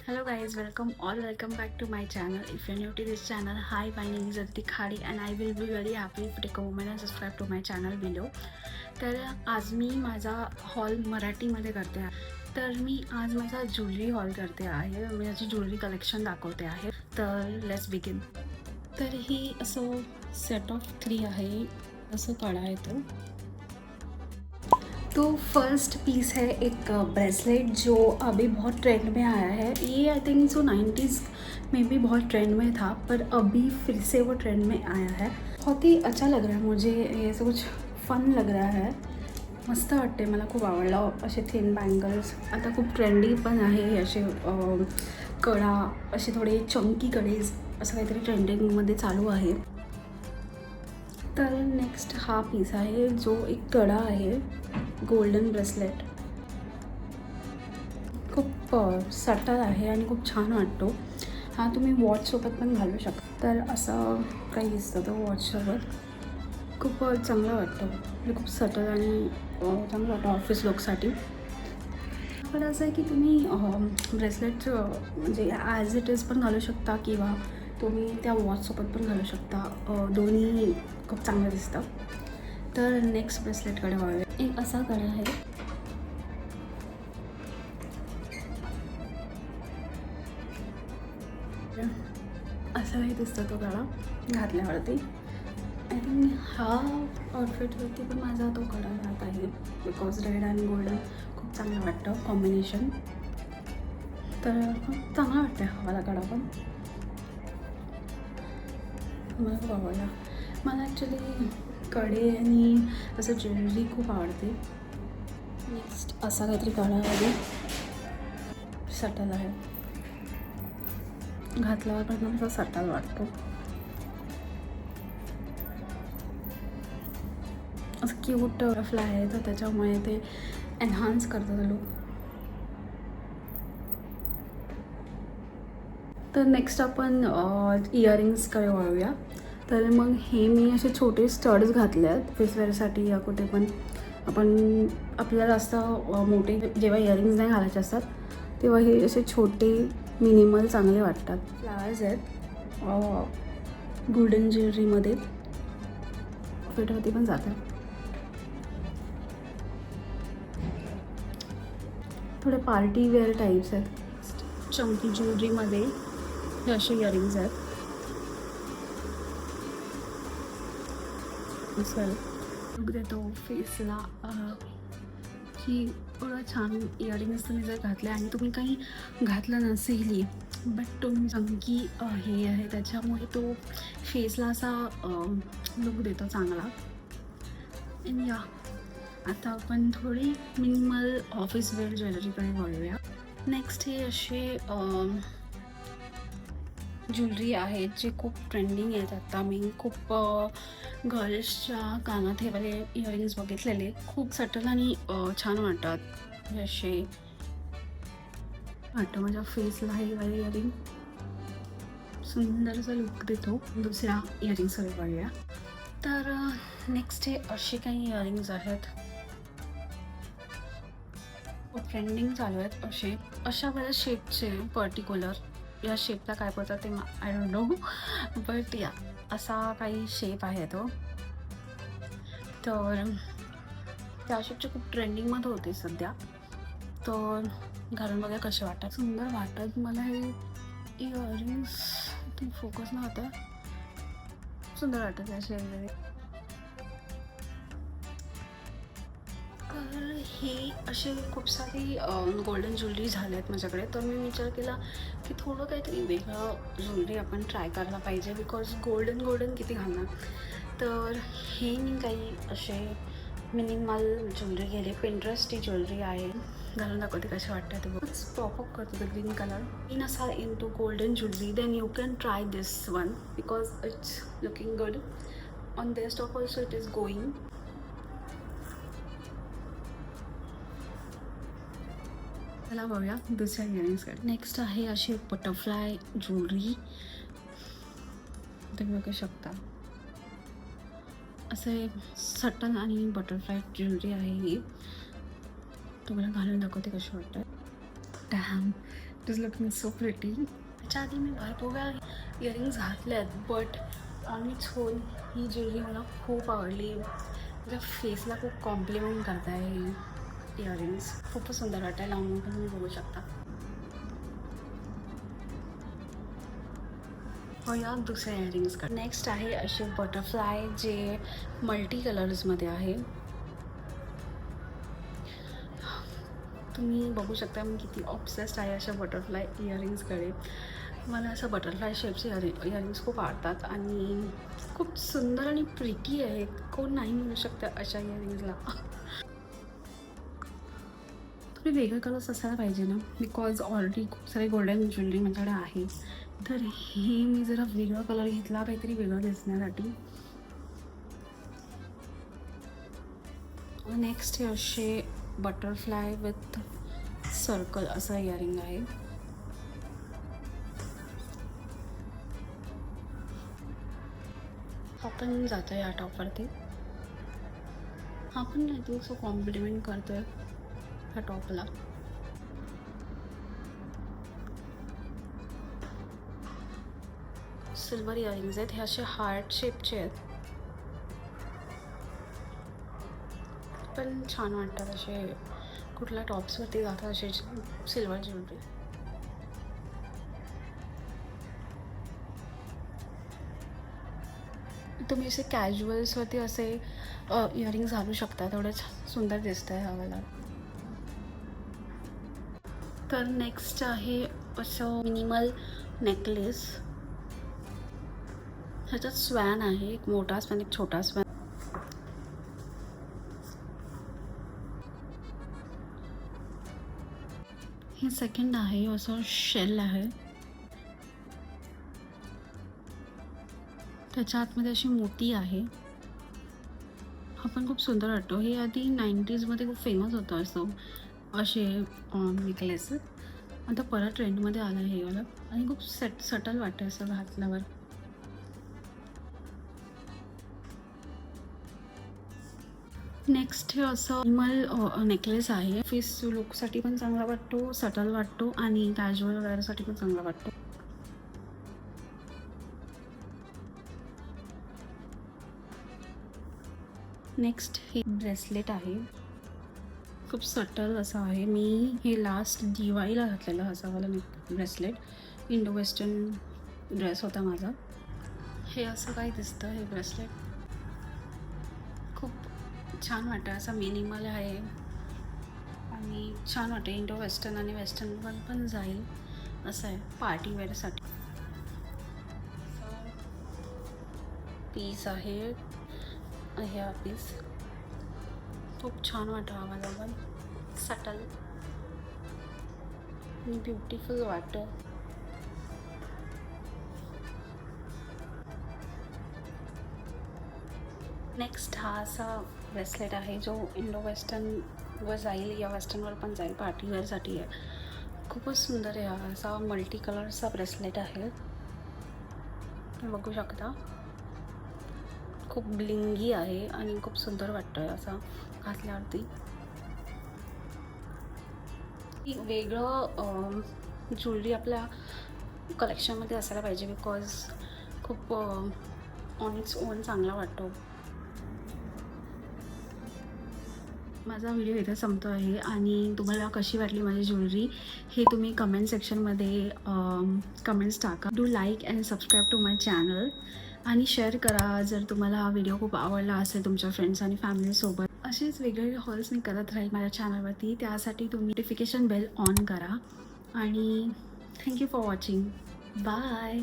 Hello guys, welcome back to my channel. If you're new to this channel, hi, my name is Aditi Khadi and I will be very happy if you take a moment and subscribe to my channel below. तर आज मी माझा hall मराठीमध्ये करते आहे. तर मी आज माझा jewellery hall करते आहे. मी माझी ज्वेलरी कलेक्शन दाखवते आहे. तर लेट्स बिगिन. तर ही असं सेट ऑफ 3 आहे. असं कडा आहे तो फर्स्ट पीस है एक ब्रेसलेट जो अभी बहुत ट्रेंड में आया है. ये आई थिंक सो 90s में भी बहुत ट्रेंड में था, पर अभी फिर से वो ट्रेंड में आया है. बहुत ही अच्छा लग रहा है मुझे. ये सब कुछ फन लग रहा है. मस्त वाटते. मला खूप आवडलं. असे थिन बँगल्स आता खूप ट्रेंडी पण आहे. असे कडा असे थोडे चंकी कडेज असं काहीतरी ट्रेंडिंगमध्ये चालू आहे. तर नेक्स्ट हा पीस आहे जो एक कडा आहे, गोल्डन ब्रेसलेट. खूप सटल आहे आणि खूप छान वाटतो. हा तुम्ही वॉचसोबत पण घालू शकता. तर असं काही दिसतं तो वॉचसोबत. खूप चांगलं वाटतं. म्हणजे खूप सटल आणि चांगलं वाटतं ऑफिस लुकसाठी. पण असं आहे की तुम्ही ब्रेसलेट म्हणजे ॲज इट इज पण घालू शकता किंवा तुम्ही त्या वॉचसोबत पण घालू शकता. दोन्ही खूप चांगलं दिसतं. तर नेक्स्ट ब्रेसलेटकडे वळूया. एक असा कडा आहे. असा काही दिसतो तो कडा घातल्यावरती. आय थिंक हा आउटफिटवरती पण माझा तो कडा राहत आहे. बिकॉज रेड आणि गोल्डन खूप चांगलं वाटतं कॉम्बिनेशन. तर खूप चांगला वाटतं हा वाला कडा पण. मला खूप आवडला. मला ॲक्च्युली कडे आणि असं ज्वेलरी खूप आवडते. नेक्स्ट असा काहीतरी कडा सटल आहे. घातल्यावर पण असा सटल वाटतो. असं क्यूट फ्लाय आहे तर त्याच्यामुळे ते एन्हान्स करतं लुक. तर नेक्स्ट आपण इयरिंग्सकडे वळूया. तर मग हे मी असे छोटे स्टड्स घातले आहेत फेसवेअरसाठी या कुठे पण. आपल्याला जास्त मोठे जेव्हा इयरिंग्स नाही घालायचे असतात तेव्हा हे असे छोटे मिनिमल चांगले वाटतात. फ्लावर्स आहेत गोल्डन ज्वेलरीमध्ये. फेटवरती पण जातात. थोडे पार्टी वेअर टाईप्स आहेत. चंकी ज्वेलरीमध्ये हे असे इयरिंग्स आहेत. लुक देतो फेसला की एवढं छान इयरिंग्स तुम्ही जर घातले आणि तुम्ही काही घातलं नसेलही बट तुम्ही चंकी हे आहे त्याच्यामुळे तो फेसला असा लुक देतो चांगला. आणि या आता आपण थोडी मिनिमल ऑफिस वेअर ज्वेलरीकडे वळूया. नेक्स्ट हे असे ज्वेलरी आहेत जे खूप ट्रेंडिंग आहेत. आता मी खूप गर्ल्सच्या कानात हे वाले इयरिंग्स बघितलेले. खूप सटल आणि छान वाटतात. जसे वाटतं माझ्या फेसला हे वाले इयरिंग सुंदरसा लुक देतो. दुसऱ्या इयरिंग्सकडे वळूया. तर नेक्स्ट हे असे काही इयरिंग्स आहेत. ट्रेंडिंग चालू आहेत अशा बऱ्याच शेपचे. पर्टिक्युलर या शेपला काय बोलतात ते आय डोंट नो, बट या असा काही शेप आहे तो. तर त्या शेपचे खूप ट्रेंडिंगमध्ये होते सध्या. तर घालून बघा कसे वाटतात. सुंदर वाटतात मला हे इयरिंग्स. ते फोकस न होतं. सुंदर वाटतात असे. तर हे असे खूप सारी गोल्डन ज्वेलरी झाले आहेत माझ्याकडे. तर मी विचार केला की थोडं काहीतरी वेगळं ज्वेलरी आपण ट्राय करायला पाहिजे. बिकॉज गोल्डन किती घालणार. तर हे मी काही असे मिनिमल ज्वेलरी गेले. पिंटरेस्टची ज्वेलरी आहे. घालून दाखवते कसे वाटतं ते. खूपच पॉपअप करतो द ग्रीन कलर. इन असा in to golden jewellery then you can try this one because it's looking good on their stock also. It is going. चला बघूया दुसऱ्या इयरिंग्सकडे. नेक्स्ट आहे अशी बटरफ्लाय ज्वेलरी. तुम्ही बघू शकता असे सटल आणि बटरफ्लाय ज्वेलरी आहे ही. तुम्हाला घालून दाखवते कशी वाटतं. Damn it is looking so pretty. त्याच्या आधी मी भरपूर वेळा इयरिंग्स घातले आहेत, बट ऑन इट्स होल ही ज्वेलरी मला खूप आवडली. माझ्या फेसला खूप कॉम्प्लिमेंट करत आहे ही इयरिंग्स. खूपच सुंदर वाटतं आहे. लावून पण तुम्ही बघू शकता. या दुसऱ्या इयरिंग्स का. नेक्स्ट आहे असे बटरफ्लाय जे मल्टी कलर्समध्ये आहे. तुम्ही बघू शकता मी किती ऑब्सेस्ड आहे अशा बटरफ्लाय इयरिंग्सकडे. मला असं बटरफ्लाय शेपचे इयरिंग्स खूप आवडतात आणि खूप सुंदर आणि प्रिटी आहे. कोण नाही म्हणू शकतं अशा इयरिंग्सला. थोडे वेगळे कलर्स असायला पाहिजे ना, बिकॉज ऑलरेडी खूप सारे गोल्डन ज्वेलरी माझ्याकडे आहे. तर हे मी जरा वेगळा कलर घेतला काहीतरी वेगळं दिसण्यासाठी. नेक्स्ट हे असे बटरफ्लाय विथ सर्कल असं इयरिंग आहे. आपण जातो या टॉपवरती. आपण नाही तू असं कॉम्प्लिमेंट करतोय ह्या टॉपला. सिल्वर इयरिंग्स आहेत. हे असे हार्ट शेपचे आहेत, पण छान वाटतात. असे कुठल्या टॉप्सवरती जातात असे सिल्वर ज्वेलरी. तुम्ही असे कॅज्युअल्सवरती असे इयरिंग्स घालू शकता. तेवढंच सुंदर दिसतं आहे ह्याला. तर नेक्स्ट आहे असं मिनिमल नेकलेस. ह्याच्यात स्वॅन आहे, एक मोठा स्वॅन एक छोटा स्वॅन. हे सेकंड आहे असं शेल आहे. त्याच्या आतमध्ये अशी मोती आहे. हा पण खूप सुंदर वाटतो. हे आधी 90sमध्ये खूप फेमस होतं असं असे नेकलेस. आता परत ट्रेंडमध्ये आलं हे वाला आणि खूप सटल वाटतं असं घातल्यावर. नेक्स्ट हे असं मिनिमल नेकलेस आहे. फेस लुकसाठी पण चांगला वाटतो, सटल वाटतो आणि कॅज्युअल वेअरसाठी पण चांगला वाटतो. नेक्स्ट हे ब्रेसलेट आहे. खूप सटल असं आहे. मी हे लास्ट दिवाळीला घातलेलं असं वाला ब्रेसलेट. इंडो वेस्टर्न ड्रेस होता माझा. हे असं काय दिसतं हे ब्रेसलेट. खूप छान वाटतं. असं मिनिमल आहे आणि छान वाटतं. इंडो वेस्टर्न आणि वेस्टर्न पण जाईल असं आहे पार्टी वेअरसाठी. पीस आहे हा पीस. खूप छान वाटतं हा मला पण. सटल आणि ब्युटिफुल वाटतं. नेक्स्ट हा असा ब्रेसलेट आहे जो इंडो वेस्टर्नवर जाईल या वेस्टर्नवर पण जाईल. पार्टीवेअरसाठी आहे. खूपच सुंदर आहे. हा असा मल्टी कलरचा ब्रेसलेट आहे. तुम्ही बघू शकता. खूप ब्लिंगी आहे आणि खूप सुंदर वाटतं आहे असं घातल्यावरती. वेगळं ज्वेलरी आपल्या कलेक्शनमध्ये असायला पाहिजे, बिकॉज खूप ऑन इट्स ओन चांगला वाटतो. माझा व्हिडिओ इथे संपतो आहे आणि तुम्हाला कशी वाटली माझी ज्वेलरी हे तुम्ही कमेंट सेक्शनमध्ये कमेंट्स टाका. Do like and subscribe to my channel आणि शेअर करा जर तुम्हाला हा व्हिडिओ खूप आवडला असेल तुमच्या फ्रेंड्स आणि फॅमिलीसोबत. असेच वेगवेगळे हॉल्स मी करत राहील माझ्या चॅनलवरती. त्यासाठी तुम्ही नोटिफिकेशन बेल ऑन करा आणि थँक्यू फॉर वॉचिंग. बाय.